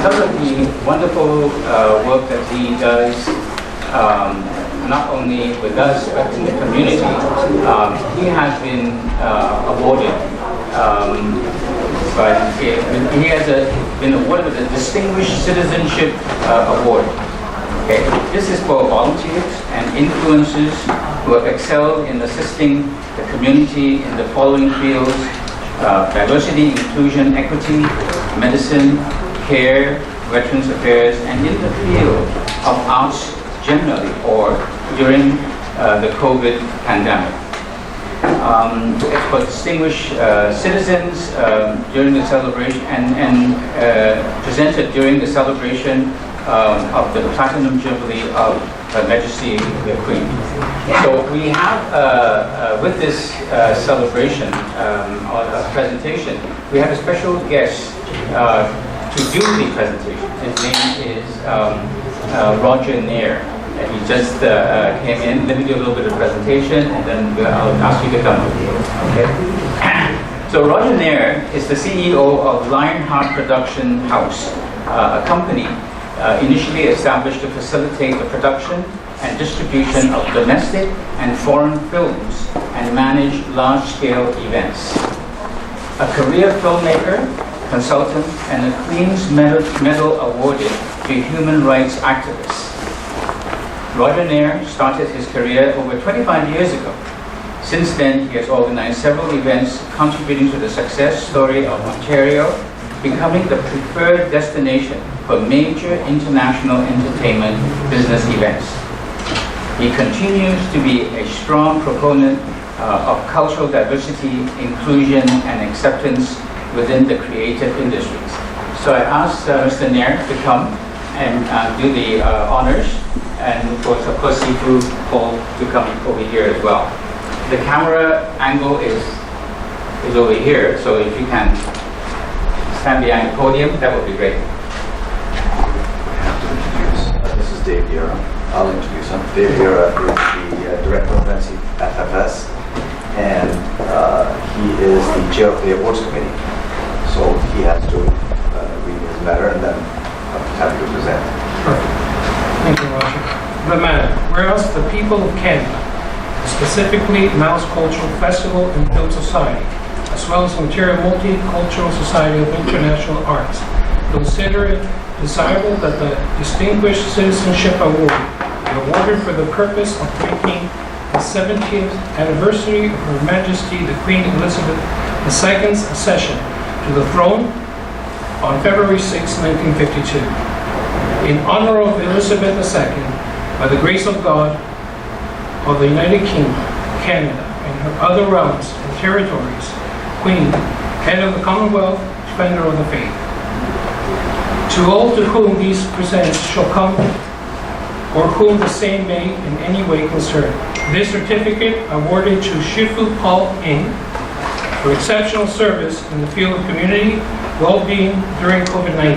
because of the wonderful work that he does, not only with us but in the community, he has been awarded. But he has been awarded with a Distinguished Citizenship Award. Okay. This is for volunteers and influencers who have excelled in assisting the community in the following fields: diversity, inclusion, equity, medicine, care, veterans affairs, and in the field of arts generally, or during the COVID pandemic. It's for distinguished citizens during the celebration and presented during the celebration of the Platinum Jubilee of Her Majesty the Queen. So we have, with this celebration or presentation, we have a special guest to do the presentation. His name is Roger Nair. And he just came in. Let me do a little bit of presentation, and then I'll ask you to come with me. Okay? So Roger Nair is the CEO of Lionheart Production House, a company initially established to facilitate the production and distribution of domestic and foreign films and manage large-scale events. A career filmmaker, consultant, and a Queen's Medal awarded to human rights activists. Roger Nair started his career over 25 years ago. Since then, he has organized several events contributing to the success story of Ontario, becoming the preferred destination for major international entertainment business events. He continues to be a strong proponent of cultural diversity, inclusion, and acceptance within the creative industries. So I asked Mr. Nair to come and do the honors, and of course, Sifu Paul to come over here as well. The camera angle is over here, so if you can stand behind the podium, that would be great. I have to introduce. This is Dave Guerra. I'll introduce him. Dave Guerra is the director of FFS, and he is the chair of the awards committee. So he has to read his matter, and then have to present. Perfect. Thank you, Roger. The matter. Whereas the people of Canada, specifically Mouse Cultural Festival and Film Society, as well as Ontario Multicultural Society of International Arts, consider it desirable that the Distinguished Citizenship Award be awarded for the purpose of making the 70th anniversary of Her Majesty the Queen Elizabeth II's accession to the throne on February 6, 1952. In honor of Elizabeth II, by the grace of God, of the United Kingdom, Canada, and her other realms and territories, Queen, head of the Commonwealth, defender of the faith. To all to whom these presents shall come, or whom the same may in any way concern, this certificate awarded to Shifu Paul Ng for exceptional service in the field of community well-being during COVID-19.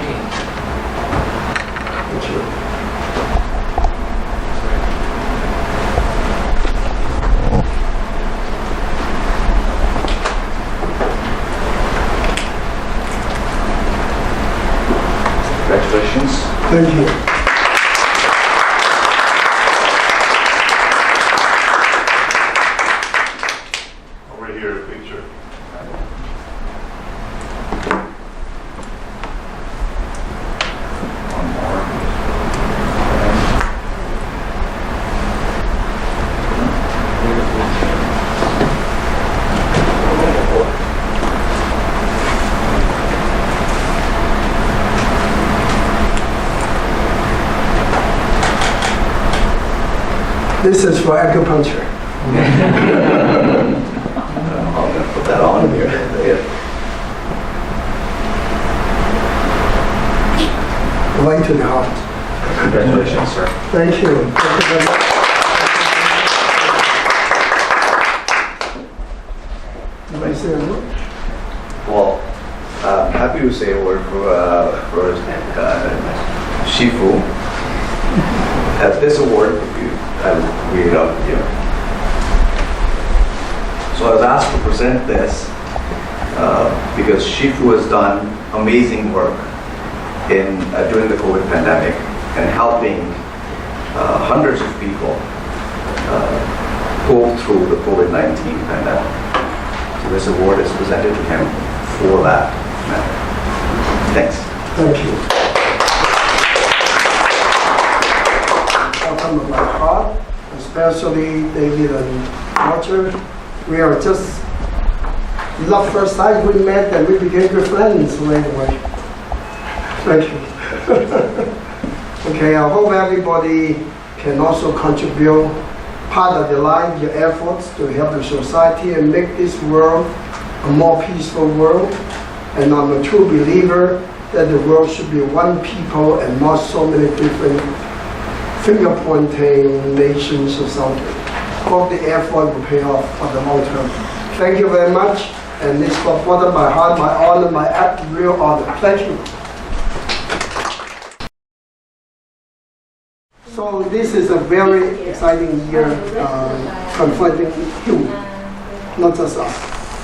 Congratulations. Thank you. Over here, a picture. One This is for acupuncture. I'm going to put that on here. Right to the heart. Congratulations, sir. Thank you. Thank you very much. Can I say a word? Well, I'm happy to say a word for Shifu. This award, I'll read it out here. So I was asked to present this because Shifu has done amazing work in during the COVID pandemic and helping hundreds of people go through the COVID-19 pandemic. So this award is presented to him for that matter. Thanks. Thank you. Welcome to my heart, especially David and Roger. We are just love first sight. We met and we became good friends right away. Thank you. Okay, I hope everybody can also contribute part of their life, your efforts to help the society and make this world a more peaceful world. And I'm a true believer that the world should be one people and not so many different finger-pointing nations or something. Hope the effort will pay off for the long term. Thank you very much. And this was from my heart, my honor, my real honor. Thank you. So this is a very exciting year confronting you, not just us.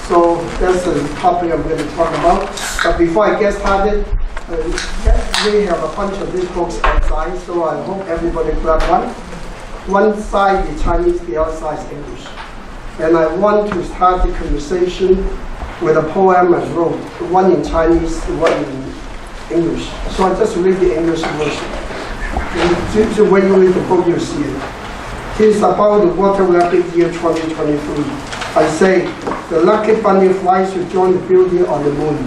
So that's the topic I'm going to talk about. But before I get started, we have a bunch of these books outside, so I hope everybody grab one. One side is Chinese, the other side is English. And I want to start the conversation with a poem I wrote, one in Chinese, one in English. So I just read the English version. So when you read the book, you see it. It's about the water rapid year 2023. I say, the lucky bunny flies to join the beauty on the moon.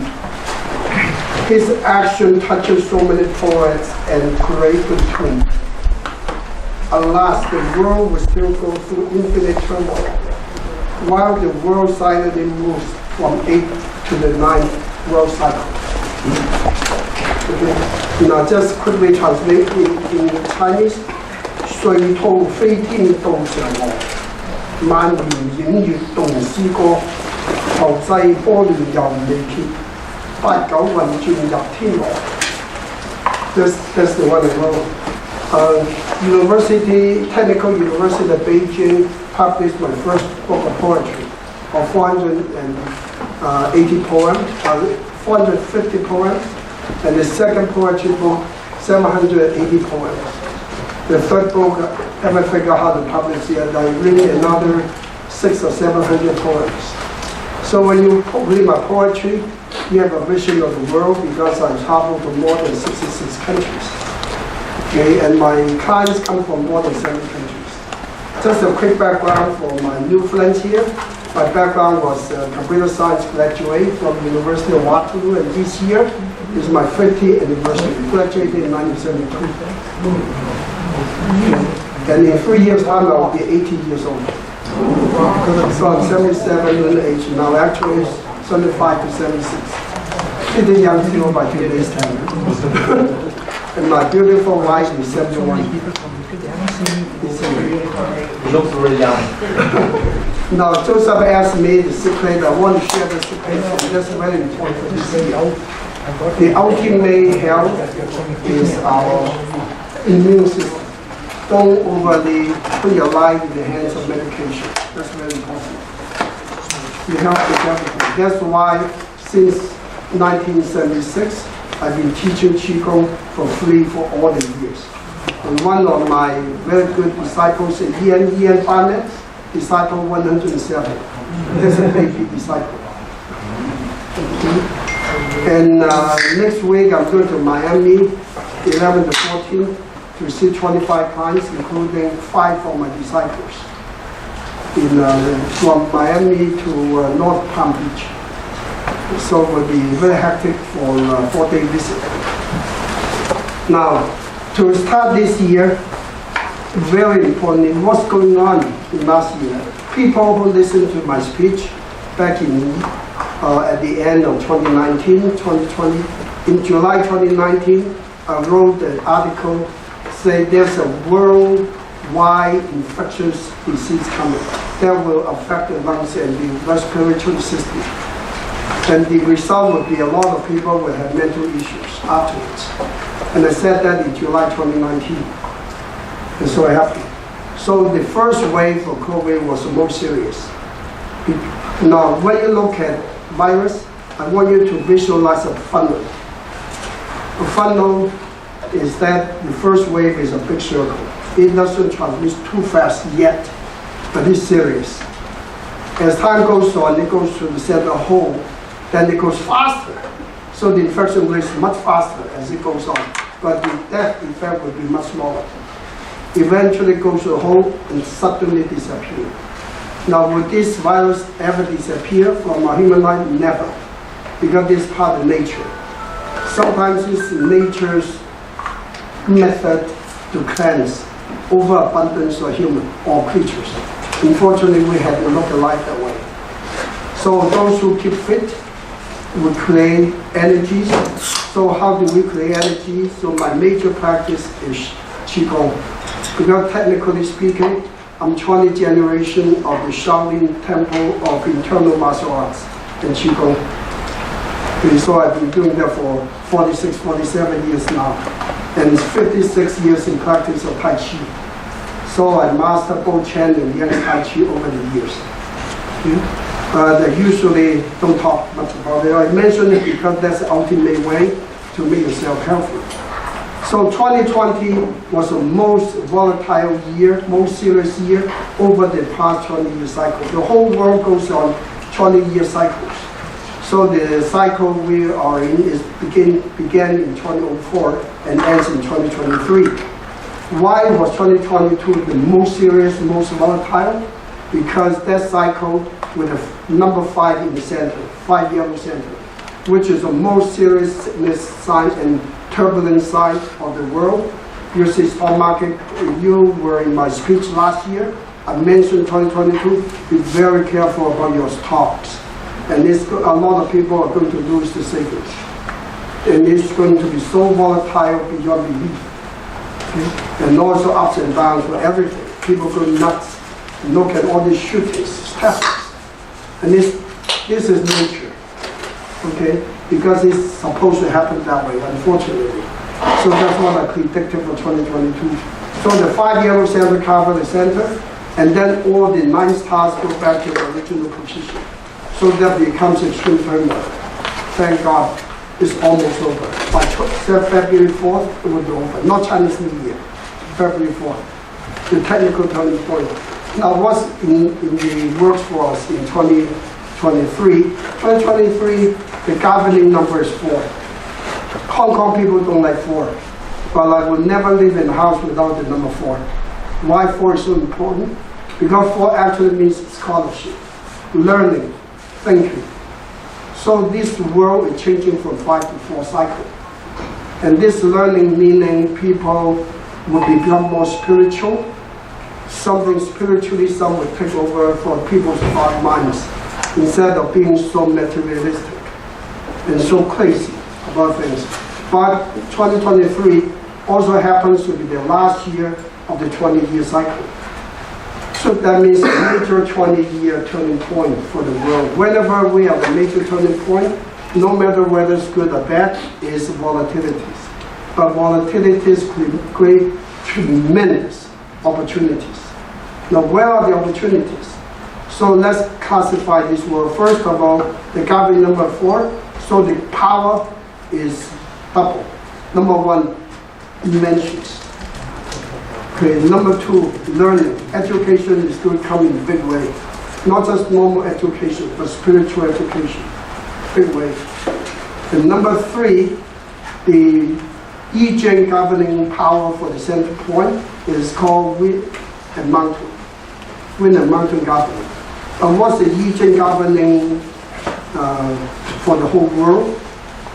His action touches so many poets and creates the tune. Alas, the world will still go through infinite turmoil, while the world silently moves from 8th to the 9th world cycle. Okay. Now just quickly translate in Chinese. 水兔飛天到上岸，漫然影月動詩歌，頭勢波亂猶未歇，八九運轉入天羅。That's the one I wrote. Technical University of Beijing published my first book of poetry of 480 poems, 450 poems, and the second poetry book, 780 poems. The third book, I haven't figured out how to publish yet. I read another 600 or 700 poems. So when you read my poetry, you have a vision of the world because I travel to more than 66 countries. Okay, and my clients come from more than 7 countries. Just a quick background for my new friends here. My background was a computer science graduate from University of Waterloo, and this year is my 50th anniversary. Graduated in 1972. And in 3 years' time, I will be 80 years old. So I'm 77 in age now, actually 75 to 76. Pretty young still by today's time. And my beautiful wife is 71. You look really young. Now, Joseph asked me the secret. I want to share the secret. That's very important for this year. The ultimate health is our immune system. Don't overly put your life in the hands of medication. That's very important. You have to everything. That's why since 1976, I've been teaching Qigong for free for all the years. And one of my very good disciples is Ian Barnett, disciple 107. That's a baby disciple. And next week I'm going to Miami, 11 to 14, to see 25 clients, including 5 of my disciples, from Miami to North Palm Beach. So it will be very hectic for a 4-day visit. Now, to start this year, very important, what's going on in last year. People who listened to my speech back in at the end of 2019, 2020, in July 2019, I wrote an article saying there's a worldwide infectious disease coming that will affect the lungs and the respiratory system. And the result would be a lot of people will have mental issues afterwards. And I said that in July 2019. And so it happened. So the first wave of COVID was the most serious. Now, when you look at virus, I want you to visualize a funnel. The front node is that the first wave is a big circle. It doesn't transmit too fast yet, but it's serious. As time goes on, it goes to the center hole, then it goes faster. So the infection rate is much faster as it goes on, but the death effect will be much smaller. Eventually it goes to the hole and suddenly disappear. Now, would this virus ever disappear from our human life? Never, because it's part of nature. Sometimes it's nature's method to cleanse overabundance of human or creatures. Unfortunately, we have to look at life that way. So those who keep fit will create energies. So how do we create energy? So my major practice is Qigong. Because technically speaking, I'm 20th generation of the Shaolin Temple of Internal Martial Arts and Qigong. And so I've been doing that for 46, 47 years now. And it's 56 years in practice of Tai Chi. So I mastered both Chen and Yang Tai Chi over the years. They usually don't talk much about it. I mention it because that's the ultimate way to make yourself healthy. So 2020 was the most volatile year, most serious year over the past 20-year cycle. The whole world goes on 20-year cycles. So the cycle we are in is began in 2004 and ends in 2023. Why was 2022 the most serious, most volatile? Because that cycle with a number 5 in the center, 5 yellow center, which is the most serious sickness sign and turbulent side of the world. You see stock market, you were in my speech last year. I mentioned 2022, be very careful about your stocks. And a lot of people are going to lose the savings. And it's going to be so volatile beyond belief. Okay? And also ups and downs for everything. People go nuts. Look at all these shootings, thefts. And this is nature. Okay? Because it's supposed to happen that way, unfortunately. So that's what I predicted for 2022. So the 5 yellow center cover the center, and then all the 9 stars go back to the original position. So that becomes extreme turmoil. Thank God, it's almost over. By February 4th, it will be over. Not Chinese New Year, February 4th. The technical turning point. Now, what's in the works for us in 2023? 2023, the governing number is 4. Hong Kong people don't like 4, but I will never live in a house without the number 4. Why 4 is so important? Because 4 actually means scholarship, learning, thinking. So this world is changing from 5 to 4 cycle. And this learning meaning people will become more spiritual. Something spiritually, some will take over for people's heart minds instead of being so materialistic and so crazy about things. But 2023 also happens to be the last year of the 20-year cycle. So that means a major 20-year turning point for the world. Whenever we have a major turning point, no matter whether it's good or bad, is volatilities. But volatilities create tremendous opportunities. Now, where are the opportunities? So let's classify this world. First of all, the governing number 4. So the power is double. Number 1, dimensions. Okay, number 2, learning. Education is going to come in a big way. Not just normal education, but spiritual education. Big way. And number 3, the I Ching governing power for the center point is called wind and mountain. Wind and mountain governing. And what's the I Ching governing for the whole world?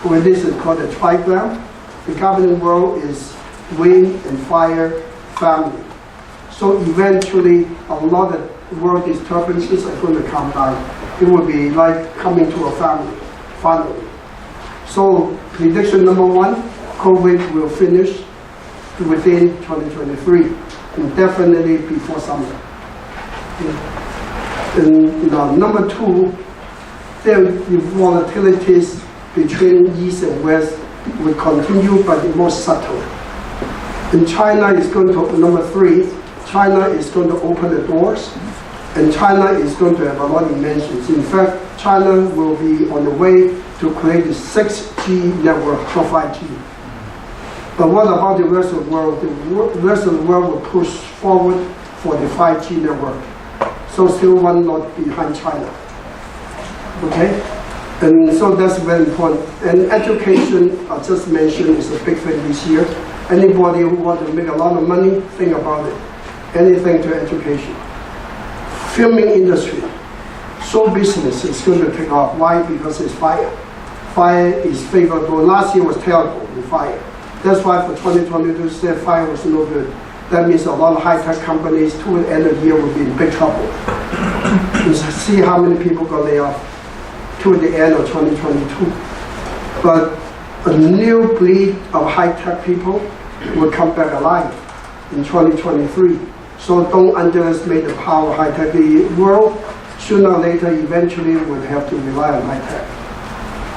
Well, this is called a trigram. The governing world is wind and fire family. So eventually, a lot of world disturbances are going to come down. It will be like coming to a family, finally. So prediction number 1, COVID will finish within 2023, and definitely before summer. And number 2, the volatilities between East and West will continue, but more subtle. And China is going to, number 3, China is going to open the doors, and China is going to have a lot of dimensions. In fact, China will be on the way to create the 6G network for 5G. But what about the rest of the world? The rest of the world will push forward for the 5G network. So still one not behind China. Okay? And so that's very important. And education, I just mentioned, is a big thing this year. Anybody who wants to make a lot of money, think about it. Anything to education. Filming industry, show business is going to take off. Why? Because it's fire. Fire is favorable. Last year was terrible with fire. That's why for 2022, said fire was no good. That means a lot of high-tech companies toward the end of the year will be in big trouble. You see how many people got laid off toward the end of 2022. But a new breed of high-tech people will come back alive in 2023. So don't underestimate the power of high-tech. The world, sooner or later, eventually will have to rely on high-tech.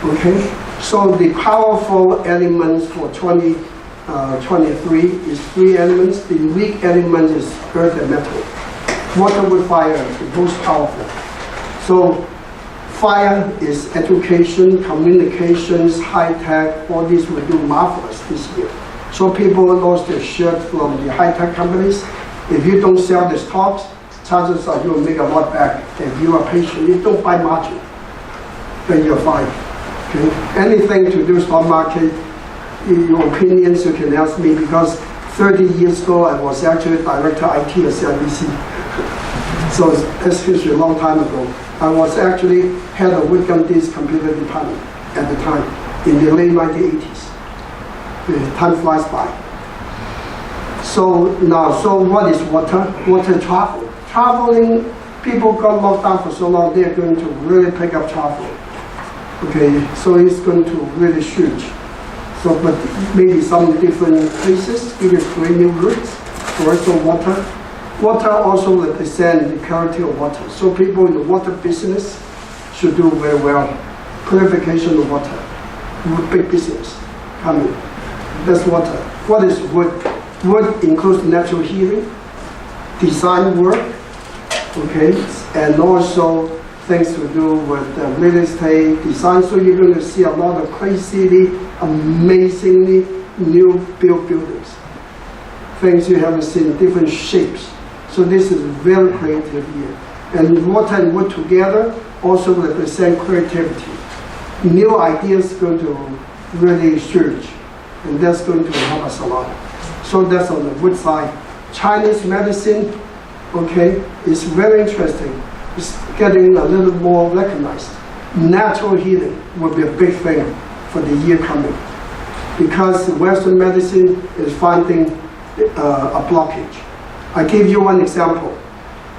Okay? So the powerful elements for 2023 is 3 elements. The weak element is earth and metal. Water with fire is the most powerful. So fire is education, communications, high-tech. All these will do marvelous this year. So people lost their shirt from the high-tech companies. If you don't sell the stocks, chances are you'll make a lot back. If you are patient, you don't buy margin, then you're fine. Okay? Anything to do stock market, your opinions, you can ask me, because 30 years ago I was actually director IT at CIBC. So that's history a long time ago. I was actually head of Wickham D's computer department at the time, in the late 1980s. Time flies by. So now, so what is water? Water travel. Traveling, people got locked down for so long, they're going to really pick up travel. Okay, so it's going to really shoot. So, but maybe some different places, give it 3 new routes. For example, water. Water also represents the purity of water. So people in the water business should do very well. Purification of water, big business coming. That's water. What is wood? Wood includes natural healing, design work, okay, and also things to do with real estate design. So you're going to see a lot of crazily, amazingly new built buildings. Things you haven't seen, different shapes. So this is a very creative year. And water and wood together also represent creativity. New ideas going to really surge, and that's going to help us a lot. So that's on the wood side. Chinese medicine, okay, is very interesting. It's getting a little more recognized. Natural healing will be a big thing for the year coming, because Western medicine is finding a blockage. I give you one example.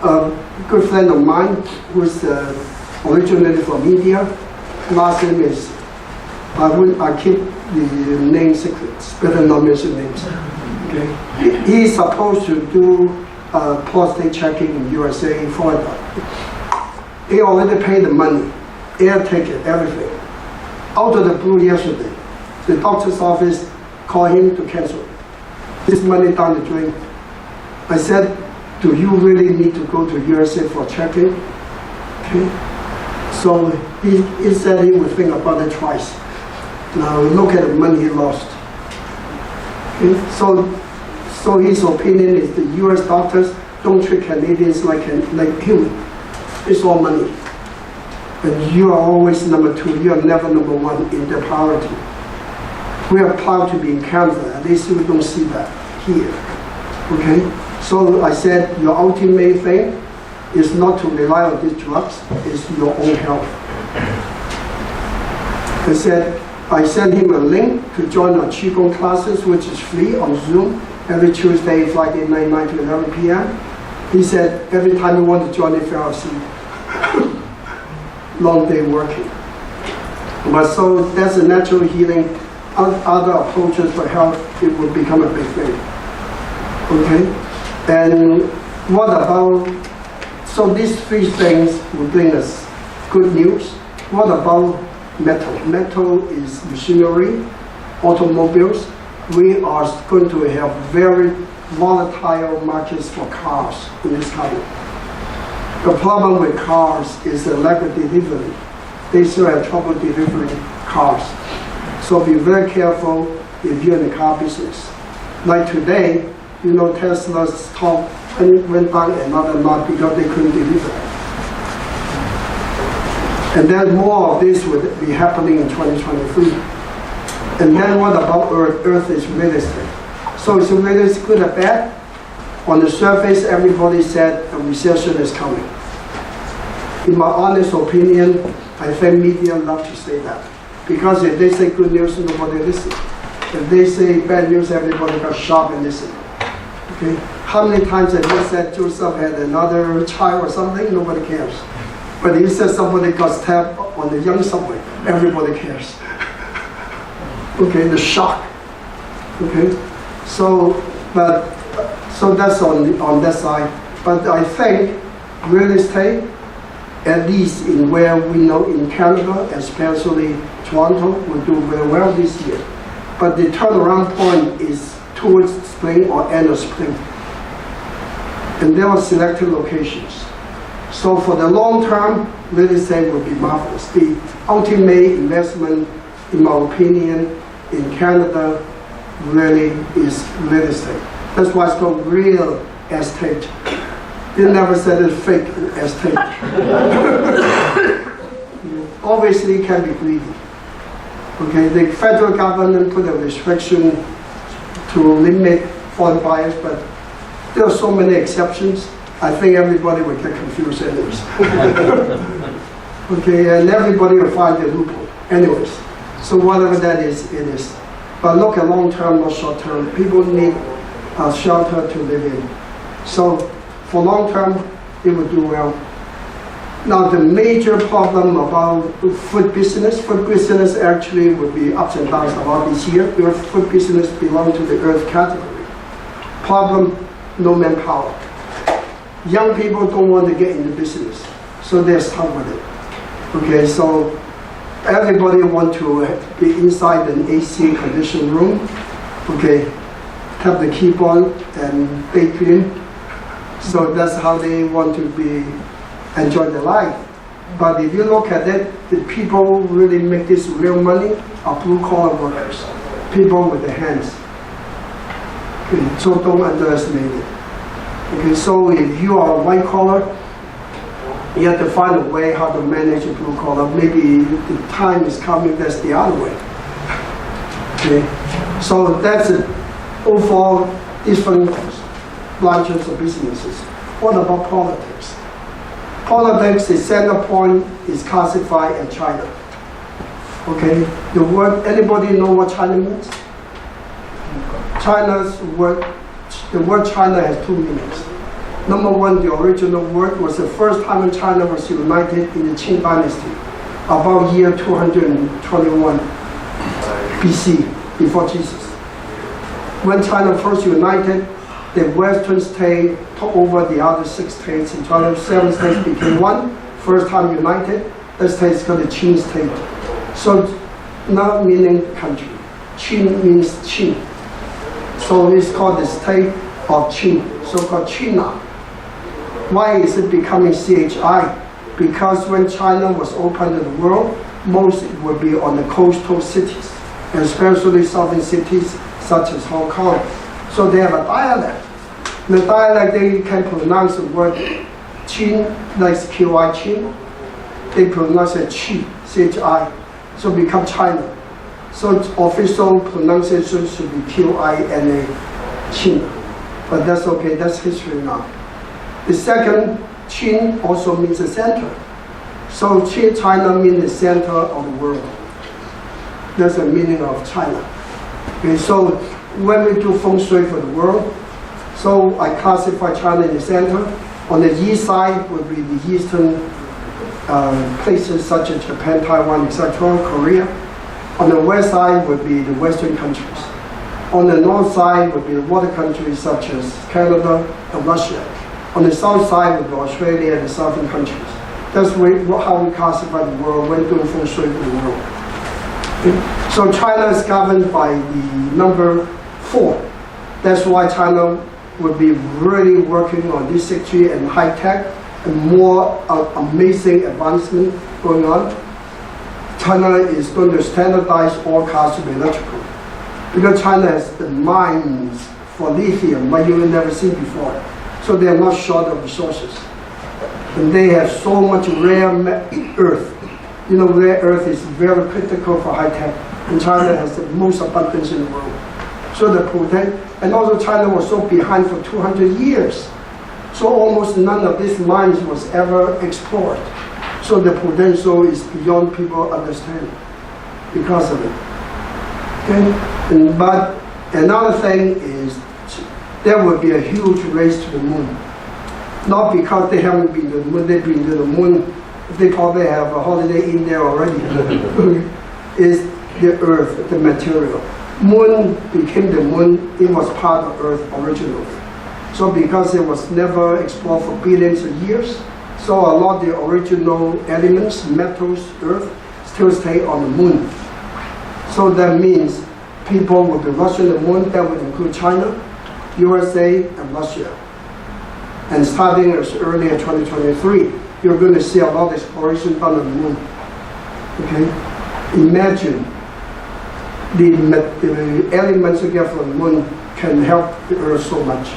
A good friend of mine who's originated from India, last name is, I keep the name secrets, better not mention names. Okay. He's supposed to do prostate checking in USA, in Florida. He already paid the money, air ticket, everything. Out of the blue yesterday, the doctor's office called him to cancel. This money down the drain. I said, do you really need to go to USA for checking? Okay. So he said he would think about it twice. Now look at the money he lost. Okay. So his opinion is the US doctors don't treat Canadians like him. It's all money. And you are always number 2. You are never number 1 in their priority. We are proud to be in Canada. At least we don't see that here. Okay? So I said, your ultimate thing is not to rely on these drugs, it's your own health. I sent him a link to join our Qigong classes, which is free on Zoom, every Tuesday, Friday night, 9 to 11 p.m. He said, every time he wanted to join, he fell asleep. Long day working. But so that's a natural healing. Other approaches for health, it will become a big thing. Okay? And what about, so these 3 things will bring us good news. What about metal? Metal is machinery, automobiles. We are going to have very volatile markets for cars in this country. The problem with cars is the lack of delivery. They still have trouble delivering cars. So be very careful if you're in the car business. Like today, you know, Tesla's stock went down another lot because they couldn't deliver. And then more of this would be happening in 2023. And then what about Earth? Earth is real estate. So is real estate good or bad? On the surface, everybody said a recession is coming. In my honest opinion, I think media love to say that. Because if they say good news, nobody listens. If they say bad news, everybody got sharp and listen. Okay? How many times have you said Joseph had another child or something? Nobody cares. But you said somebody got stabbed on the young subway, everybody cares. Okay, the shock. Okay, so that's on that side. But I think real estate, at least in where we know in Canada, especially Toronto, will do very well this year. But the turnaround point is towards spring or end of spring. And there are selected locations. So for the long term, real estate will be marvelous. The ultimate investment, in my opinion, in Canada really is real estate. That's why it's called real estate. They never said it's fake estate. Obviously, it can be greedy. Okay, the federal government put a restriction to limit foreign buyers, but there are so many exceptions. I think everybody will get confused anyways. Okay, and everybody will find the loophole anyways. So whatever that is, it is. But look at long term, not short term. People need a shelter to live in. So for long term, it will do well. Now the major problem about food business actually will be ups and downs about this year. Your food business belongs to the earth category. Problem, no manpower. Young people don't want to get into business, so they're stuck with it. Okay, so everybody wants to be inside an AC conditioned room. Okay, have the keyboard and daydream. So that's how they want to enjoy their life. But if you look at it, the people who really make this real money are blue collar workers, people with their hands. Okay, so don't underestimate it. Okay, so if you are white collar, you have to find a way how to manage a blue collar. Maybe the time is coming that's the other way. Okay, so that's it. Overall different branches of businesses. What about politics? Politics, the center point is classified as China. Okay, the word, anybody know what China means? The word China has two meanings. Number one, the original word was the first time when China was united in the Qing dynasty, about year 221 BC, before Jesus. When China first united, the western state took over the other 6 states in China. 7 states became one. First time united, that state is called the Qing state. So, not meaning country. Qing means Qing. So it's called the state of Qing, so-called China. Why is it becoming CHI? Because when China was open to the world, most would be on the coastal cities, especially southern cities such as Hong Kong. So they have a dialect. The dialect, they can pronounce the word Qin, like QI Qin. They pronounce it Qi, CHI, so become China. So official pronunciation should be QINA, Qin. But that's okay, that's history now. The second, Qin also means the center. So Qin, China means the center of the world. That's the meaning of China. Okay, so when we do Feng Shui for the world, so I classify China in the center. On the east side would be the eastern places such as Japan, Taiwan, etc., Korea. On the west side would be the western countries. On the north side would be the water countries such as Canada and Russia. On the south side would be Australia and the southern countries. That's how we classify the world when doing Feng Shui for the world. Okay. So China is governed by the number 4. That's why China will be really working on this sector and high tech and more amazing advancement going on. China is going to standardize all cars to be electrical. because China has the mines for lithium like you have never seen before. So they are not short of resources. And they have so much rare earth. You know, rare earth is very critical for high tech. And China has the most abundance in the world. So the potential, and also China was so behind for 200 years. So almost none of these mines was ever explored. So the potential is beyond people understand because of it. Okay? But another thing is there will be a huge race to the moon. Not because they haven't been to the moon, they've been to the moon. They probably have a holiday in there already. Is the earth, the material. Moon became the moon, it was part of earth originally. So because it was never explored for billions of years, so a lot of the original elements, metals, earth, still stay on the moon. So that means people will be rushing the moon, that would include China, USA, and Russia. And starting as early as 2023, you're going to see a lot of exploration done on the moon. Okay? Imagine the elements you get from the moon can help the earth so much.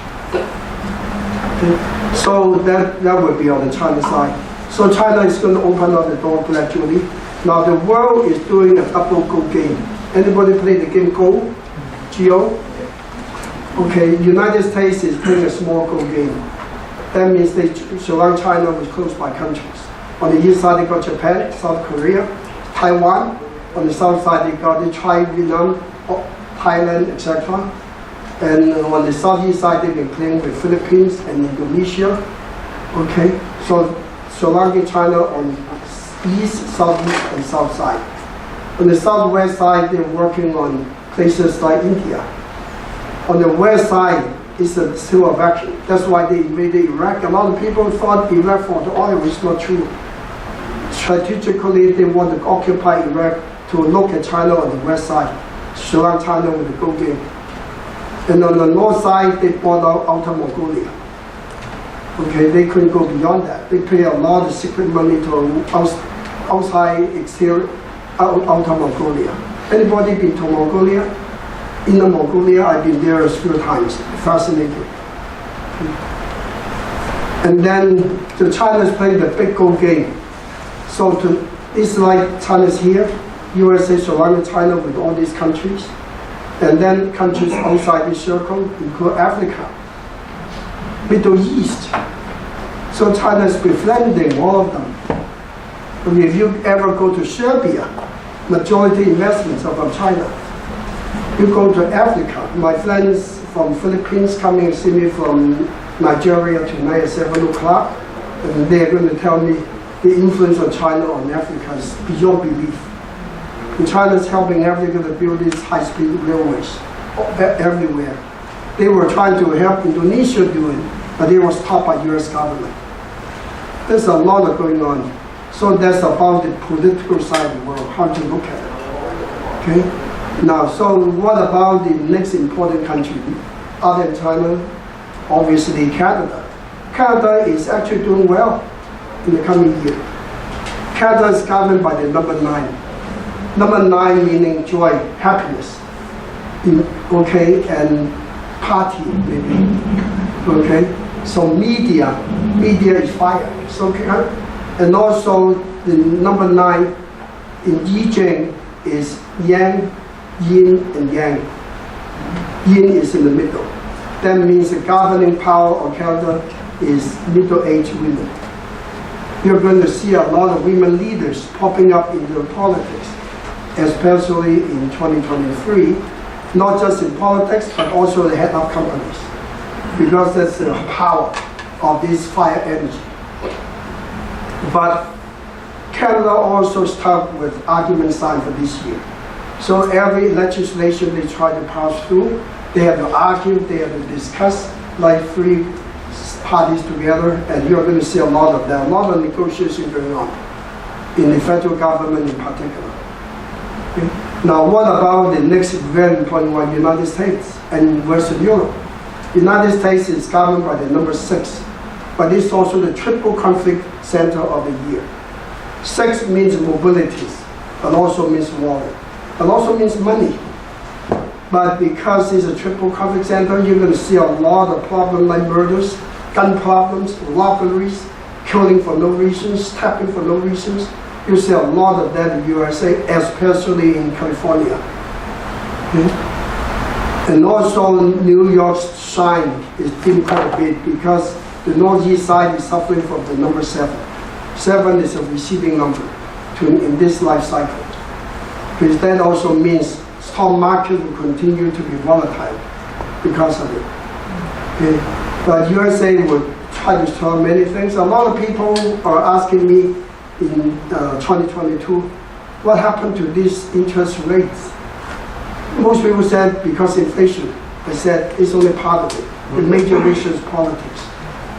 Okay? So that would be on the China side. So China is going to open up the door gradually. Now the world is doing a double Go game. Anybody play the game Go? Geo? Okay, United States is playing a small Go game. That means they surround China with close by countries. On the east side they got Japan, South Korea, Taiwan. On the south side they got the China, Vietnam, Thailand, etc. And on the southeast side they've been playing with Philippines and Indonesia. Okay, so surrounding China on east, southeast, and south side. On the southwest side they're working on places like India. On the west side is still a vacuum. That's why they invaded Iraq. A lot of people thought Iraq for the oil is not true. Strategically, they want to occupy Iraq to look at China on the west side, surround China with the Go game. And on the north side, they bought out Outer Mongolia. Okay, they couldn't go beyond that. They pay a lot of secret money to outside exterior Outer Mongolia. Anybody been to Mongolia? Inner Mongolia, I've been there a few times. Fascinating. And then the China's playing the big Go game. So it's like China's here, USA surrounding China with all these countries, and then countries outside the circle include Africa, Middle East. So China's befriending all of them. And if you ever go to Serbia, majority investments are from China. You go to Africa. My friends from Philippines coming and see me from Nigeria tonight at 7 o'clock, and they're going to tell me the influence of China on Africa is beyond belief. And China's helping Africa to build these high-speed railways everywhere. They were trying to help Indonesia do it, but they were stopped by US government. There's a lot of going on. So that's about the political side of the world, how to look at it. Okay? Now, so what about the next important country other than China? Obviously Canada. Canada is actually doing well in the coming year. Canada is governed by the number 9. Number 9 meaning joy, happiness, okay, and party maybe, okay. So media is fire. So and also the number 9 in I Ching is yang, yin and yang. Yin is in the middle. That means the governing power of Canada is middle-aged women. You're going to see a lot of women leaders popping up into politics, especially in 2023, not just in politics, but also the head of companies, because that's the power of this fire energy. But Canada also started with argument sign for this year. So every legislation they try to pass through, they have to argue, they have to discuss, like 3 parties together, and you're going to see a lot of that, a lot of negotiation going on in the federal government in particular. Okay? Now, what about the next very important one, United States and Western Europe? United States is governed by the number 6, but it's also the triple conflict center of the year. 6 means mobilities, but also means war, but also means money. But because it's a triple conflict center, you're going to see a lot of problems like murders, gun problems, robberies, killing for no reasons, stabbing for no reasons. You see a lot of that in the USA, especially in California. And also New York's shine is dimmed quite a bit because the northeast side is suffering from the number 7. 7 is a receiving number in this life cycle. Because that also means stock market will continue to be volatile because of it. Okay? But USA would try to solve many things. A lot of people are asking me in 2022, what happened to these interest rates? Most people said because inflation. I said it's only part of it. The major issue is politics.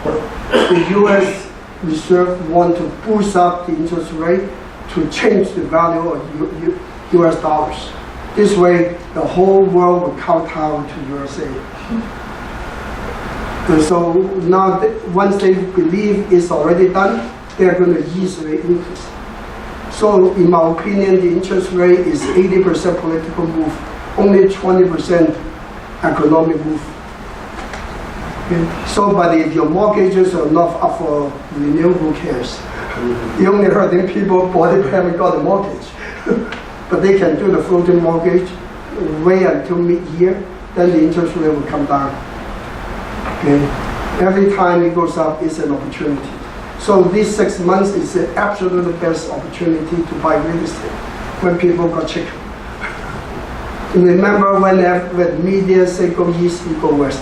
The U.S. Reserve want to boost up the interest rate to change the value of U.S. dollars. This way, the whole world will kowtow to USA. And so now, once they believe it's already done, they're going to ease the increase. So, in my opinion, the interest rate is 80% political move, only 20% economic move. Okay. So, but if your mortgages are not up for renewal, who cares? You only hurting people bought it, haven't got a mortgage. But they can do the floating mortgage, wait until mid-year, then the interest rate will come down. Okay. Every time it goes up, it's an opportunity. So these 6 months is the absolute best opportunity to buy real estate when people got chicken. Remember when media say go east, you go west.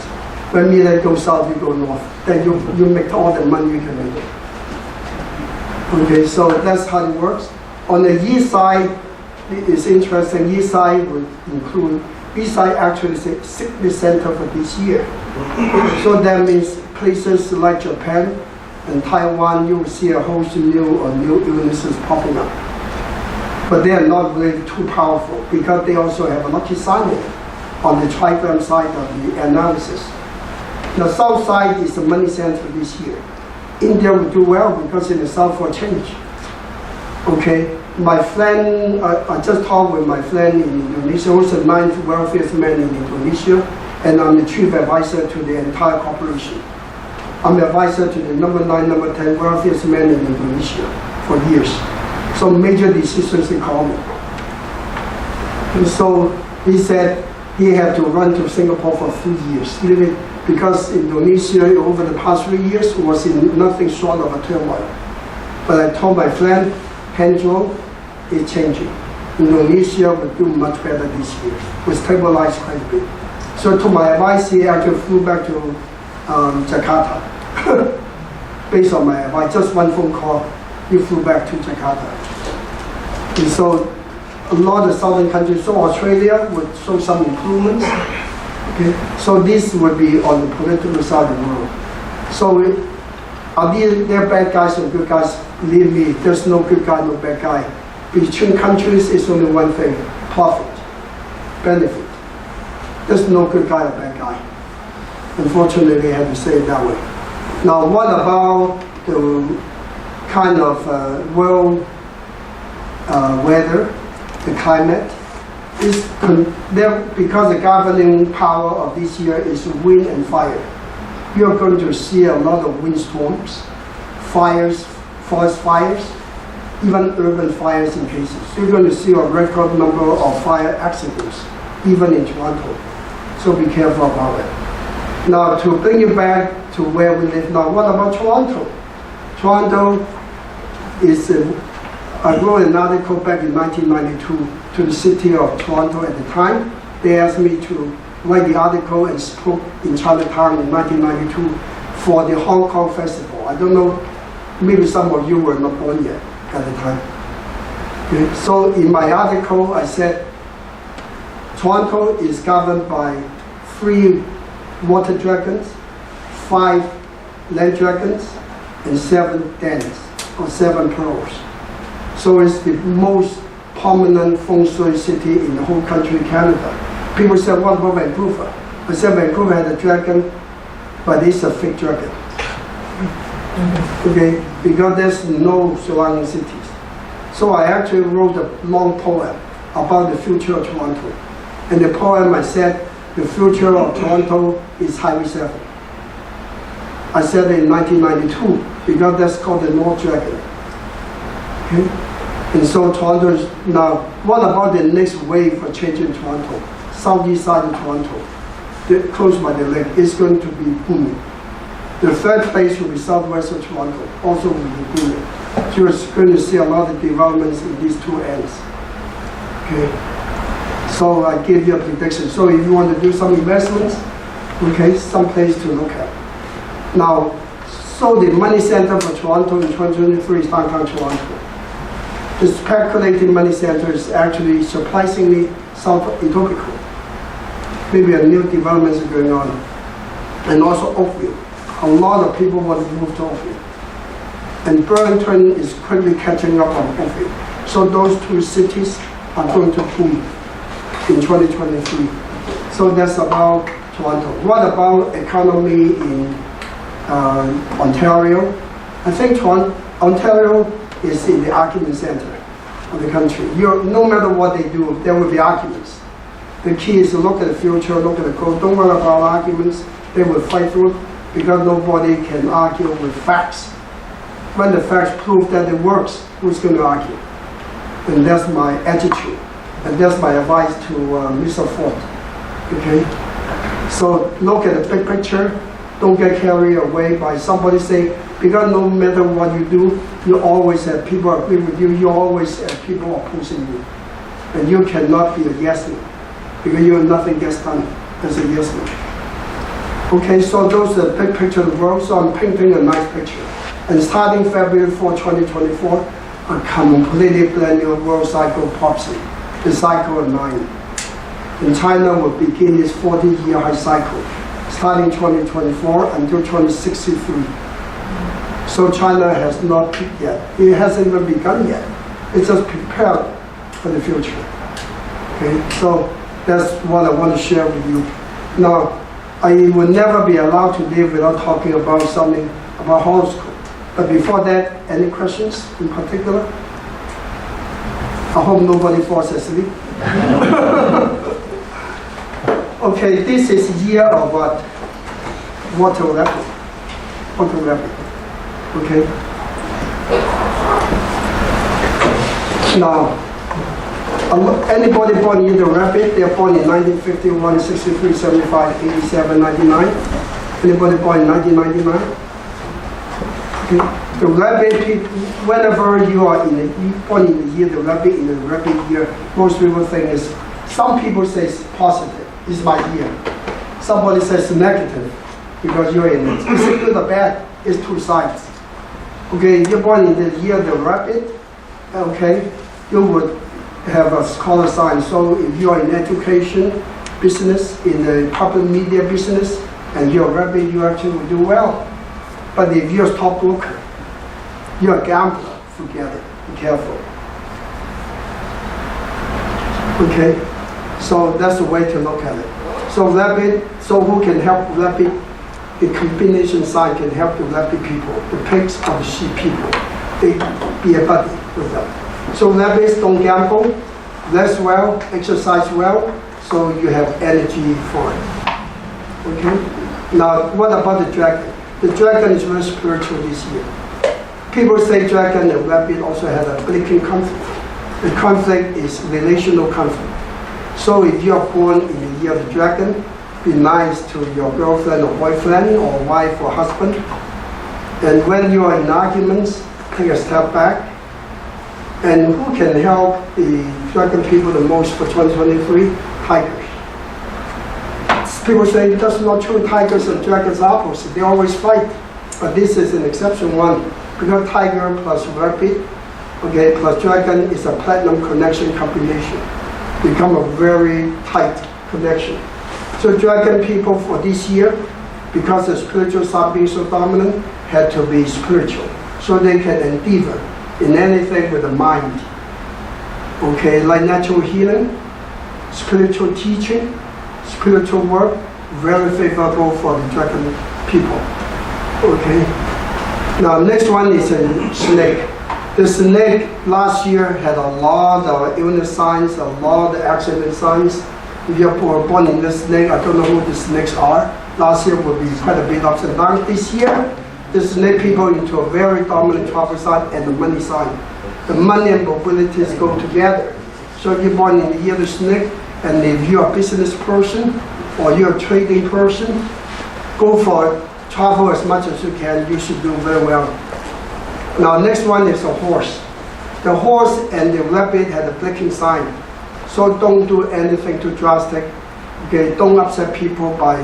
When media go south, you go north. Then you make all the money you can make. Okay, so that's how it works. On the east side, it's interesting. East side would include, east side actually is a sickness center for this year. So that means places like Japan and Taiwan, you will see a host of new illnesses popping up. But they are not really too powerful because they also have a lucky sign on the trigram side of the analysis. The south side is the money center this year. India will do well because in the south for change. Okay, my friend, I just talked with my friend in Indonesia, who's the 9th wealthiest man in Indonesia, and I'm the chief advisor to the entire corporation. I'm the advisor to the number 9, number 10 wealthiest man in Indonesia for years. So major decisions they call me. And so he said he had to run to Singapore for 3 years, because Indonesia over the past 3 years was in nothing short of a turmoil. But I told my friend, Henjo, it's changing. Indonesia will do much better this year. We stabilized quite a bit. So to my advice, he actually flew back to Jakarta. Based on my advice, just one phone call, he flew back to Jakarta. And so a lot of southern countries, so Australia would show some improvements. Okay? So this would be on the political side of the world. So are there bad guys or good guys? Believe me, there's no good guy, no bad guy. Between countries, it's only one thing: profit, benefit. There's no good guy or bad guy. Unfortunately, they have to say it that way. Now, what about the kind of world weather, the climate? Because the governing power of this year is wind and fire. You're going to see a lot of windstorms, fires, forest fires, even urban fires in cases. You're going to see a record number of fire accidents, even in Toronto. So be careful about it. Now, to bring you back to where we live now, what about Toronto? Toronto is, I wrote an article back in 1992 to the city of Toronto at the time. They asked me to write the article and spoke in Chinatown in 1992 for the Hong Kong Festival. I don't know, maybe some of you were not born yet at the time. Okay. So in my article, I said Toronto is governed by 3 water dragons, 5 land dragons, and 7 dens, or 7 pearls. So it's the most prominent Feng Shui city in the whole country, Canada. People say, what about Vancouver? I said Vancouver had a dragon, but it's a fake dragon. Okay, because there's no surrounding cities. So I actually wrote a long poem about the future of Toronto. And the poem I said, the future of Toronto is Highway 7. I said it in 1992 because that's called the North Dragon. Okay? And so Toronto is now, what about the next wave for change in Toronto? Southeast side of Toronto, close by the lake, is going to be booming. The third place will be southwest of Toronto, also will be booming. So you're going to see a lot of developments in these two ends. Okay. So I give you a prediction. So if you want to do some investments, okay, some place to look at. Now, so the money center for Toronto in 2023 is downtown Toronto. The speculating money center is actually surprisingly south of Etobicoke. Maybe a new development is going on. And also Oakville. A lot of people want to move to Oakville. And Burlington is quickly catching up on Oakville. So those two cities are going to boom in 2023. So that's about Toronto. What about economy in Ontario? I think Ontario is in the argument center of the country. No matter what they do, there will be arguments. The key is to look at the future, look at the growth. Don't worry about arguments. They will fight through because nobody can argue with facts. When the facts prove that it works, who's going to argue? And that's my attitude. And that's my advice to Mr. Ford. Okay? So look at the big picture. Don't get carried away by somebody saying, because no matter what you do, you always have people agree with you. You always have people opposing you. And you cannot be a yes man. Because nothing gets done as a yes man. Okay, so those are the big picture of the world. So I'm painting a nice picture. And starting February 4, 2024, a completely brand new world cycle pops in. The cycle of 9. And China will begin its 40-year high cycle, starting 2024 until 2063. So China has not peaked yet. It hasn't even begun yet. It's just prepared for the future. Okay, so that's what I want to share with you. Now, I will never be allowed to live without talking about something about horoscope. But before that, any questions in particular? I hope nobody falls asleep. Okay, this is year of what? Water rabbit. Water rabbit. Okay. Now, anybody born in the rabbit, they're born in 1951, 63, 75, 87, 99. Anybody born in 1999? Okay. The rabbit people, whenever you are born in the year, the rabbit in the rabbit year, most people think is, some people say it's positive, it's my year. Somebody says negative, because you're in it. Is it good or bad? It's two sides. Okay, you're born in the year of the rabbit, okay, you would have a scholar sign. So if you are in education, business, in the public media business, and you're a rabbit, you actually will do well. But if you're a stockbroker, you're a gambler, forget it. Be careful. Okay? So that's the way to look at it. So rabbit, so who can help rabbit? The combination sign can help the rabbit people, the pigs or the sheep people. They be a buddy with them. So rabbits don't gamble, rest well, exercise well, so you have energy for it. Okay? Now, what about the dragon? The dragon is very spiritual this year. People say dragon and rabbit also have a blinking conflict. The conflict is relational conflict. So if you are born in the year of the dragon, be nice to your girlfriend or boyfriend or wife or husband. And when you are in arguments, take a step back. And who can help the dragon people the most for 2023? Tigers. People say that's not true. Tigers and dragons are opposite. They always fight. But this is an exception one. Because tiger plus rabbit, okay, plus dragon is a platinum connection combination. Become a very tight connection. So dragon people for this year, because the spiritual side being so dominant, had to be spiritual. So they can endeavor in anything with the mind. Okay, like natural healing, spiritual teaching, spiritual work, very favorable for the dragon people. Okay. Now next one is a snake. The snake last year had a lot of illness signs, a lot of accident signs. If you're born in the snake, I don't know who the snakes are. Last year will be quite a bit ups and downs. This year, the snake people into a very dominant travel sign and the money sign. The money and mobilities go together. So if you're born in the year of the snake, and if you're a business person or you're a trading person, go for it. Travel as much as you can. You should do very well. Now, next one is a horse. The horse and the rabbit had a blinking sign. So don't do anything too drastic. Okay, don't upset people by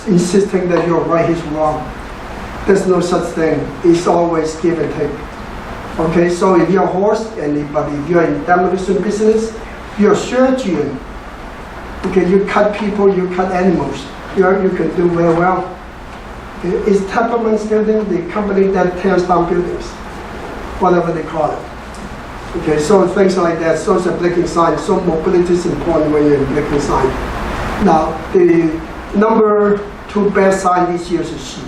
insisting that you're right, he's wrong. There's no such thing. It's always give and take. Okay, so if you're a horse, but if you're in demolition business, you're a surgeon. Okay, you cut people, you cut animals. You can do very well. Okay, is temperament still there? The company that tears down buildings, whatever they call it. Okay, so things like that. So it's a blinking sign. So mobility is important when you're in blinking sign. Now, the number 2 best sign this year is a sheep.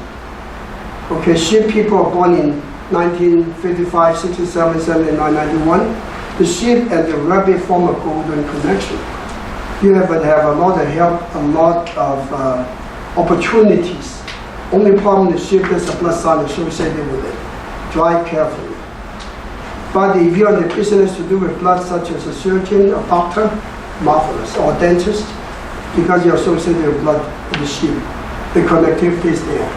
Okay, sheep people are born in 1955, 67, 79, 91. The sheep and the rabbit form a golden connection. You have a lot of help, a lot of opportunities. Only problem, the sheep is a blood sign associated with it. Drive carefully. But if you're in the business to do with blood, such as a surgeon, a doctor, marvelous, or a dentist, because you're associated with blood with the sheep, the connectivity is there.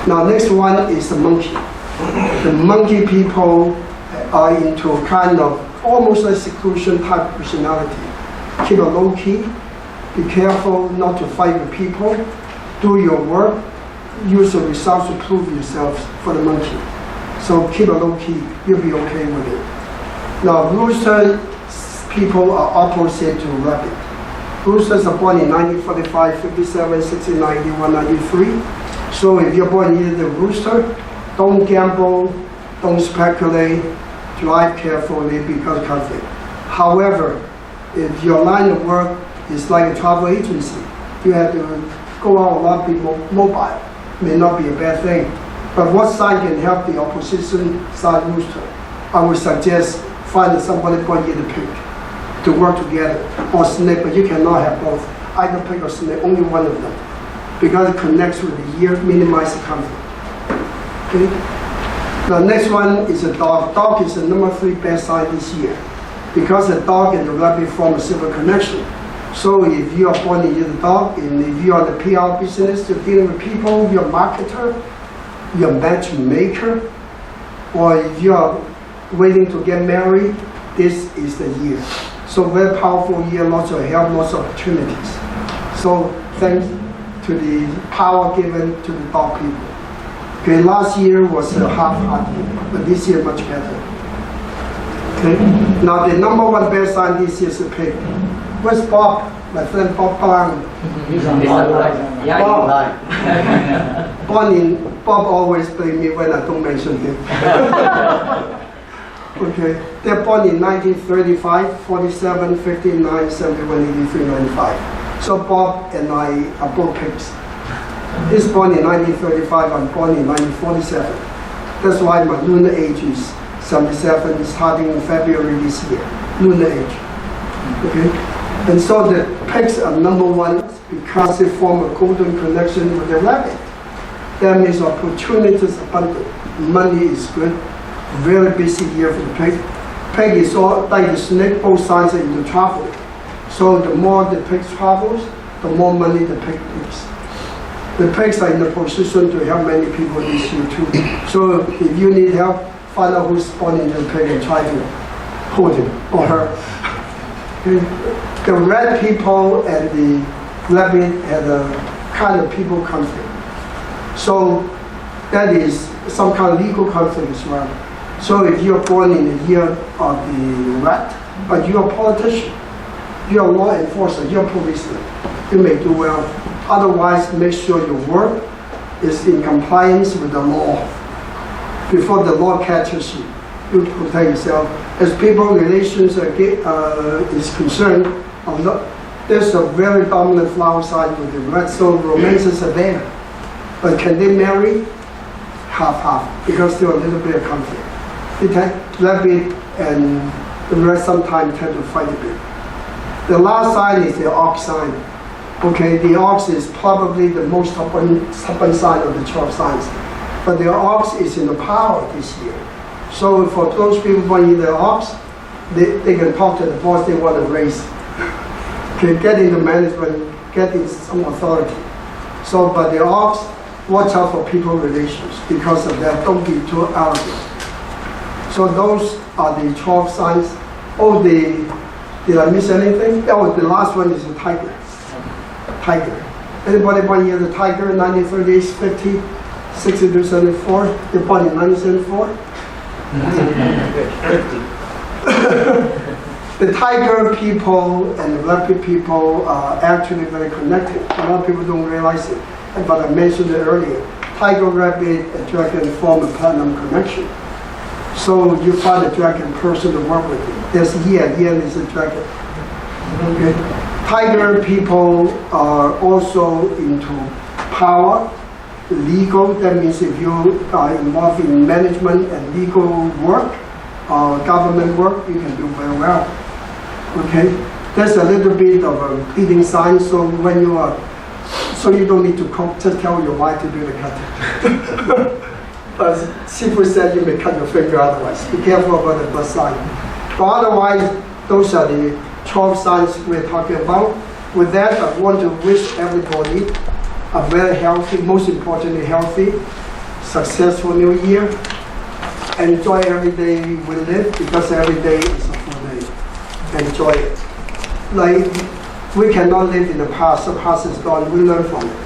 Now, next one is the monkey. The monkey people are into a kind of almost like seclusion type personality. Keep it low key. Be careful not to fight with people. Do your work. Use the results to prove yourself for the monkey. So keep it low key. You'll be okay with it. Now, rooster people are opposite to rabbit. Roosters are born in 1945, 57, 60, 91, 93. So if you're born in the rooster, don't gamble, don't speculate, drive carefully because of conflict. However, if your line of work is like a travel agency, you have to go out a lot, be mobile. May not be a bad thing. But what sign can help the opposition side rooster? I would suggest find somebody born in the pig to work together, or snake, but you cannot have both. Either pig or snake, only one of them. Because it connects with the ear, minimize the conflict. Okay? The next one is a dog. Dog is the number 3 best sign this year. Because the dog and the rabbit form a silver connection. So if you are born in the dog, and if you are in the PR business, you're dealing with people, you're a marketer, you're a matchmaker, or if you are waiting to get married, this is the year. So very powerful year, lots of help, lots of opportunities. So thanks to the power given to the dog people. Okay, last year was a half-hearted year, but this year much better. Okay, now the number 1 best sign this year is the pig. Where's Bob? My friend Bob Brown. Bob always blame me when I don't mention him. Okay, they're born in 1935, 47, 59, 71, 83, 95. So Bob and I are both pigs. He's born in 1935, I'm born in 1947. That's why my lunar age is 77, starting in February this year. Lunar age. Okay? And so the pigs are number 1 because they form a golden connection with the rabbit. That means opportunities abundant. Money is good. Very busy year for the pig. Pig is all like the snake, both sides are into travel. So the more the pig travels, the more money the pig makes. The pigs are in a position to help many people this year too. So if you need help, find out who's born in the pig and try to hold him or her. The red people and the rabbit had a kind of people conflict. So that is some kind of legal conflict as well. So if you're born in the year of the rat, but you're a politician, you're a law enforcer, you're a policeman, you may do well. Otherwise, make sure your work is in compliance with the law. Before the law catches you, you protect yourself. As people relations is concerned, there's a very dominant flower sign with the rat, so romances are there. But can they marry? Half-half, because there's a little bit of conflict. Rabbit and the rat sometimes tend to fight a bit. The last sign is the ox sign. Okay, the ox is probably the most stubborn sign of the 12 signs. But the ox is in the power this year. So for those people born in the ox, they can talk to the boss they want to raise. Okay, get into management, get in some authority. So, but the ox, watch out for people relations. Because of that, don't be too arrogant. So those are the 12 signs. Oh, did I miss anything? Oh, the last one is the tiger. Tiger. Anybody born in the tiger, 1930s, 50, 60 to 74? You're born in 1974? The tiger people and the rabbit people are actually very connected. A lot of people don't realize it, but I mentioned it earlier. Tiger, rabbit, and dragon form a platinum connection. So you find a dragon person to work with. There's Yin is a dragon. Okay. Tiger people are also into power, legal. That means if you are involved in management and legal work, government work, you can do very well. Okay, there's a little bit of a leading sign. So when you are, so you don't need to cook. Just tell your wife to do the cutting. But Sifu said you may cut your finger otherwise. Be careful about the blood sign. But otherwise, those are the 12 signs we're talking about. With that, I want to wish everybody a very healthy, most importantly healthy, successful new year. Enjoy every day we live, because every day is a full day. Enjoy it. Like, we cannot live in the past. The past is gone. We learn from it.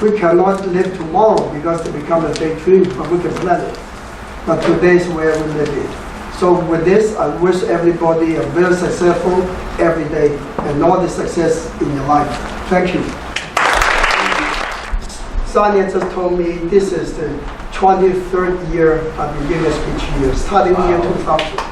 We cannot live tomorrow because it becomes a daydream, but we can plan it. But today is where we live it. So with this, I wish everybody a very successful every day and all the success in your life. Thank you. Sonia just told me this is the 23rd year I've been giving a speech here, starting year 2000.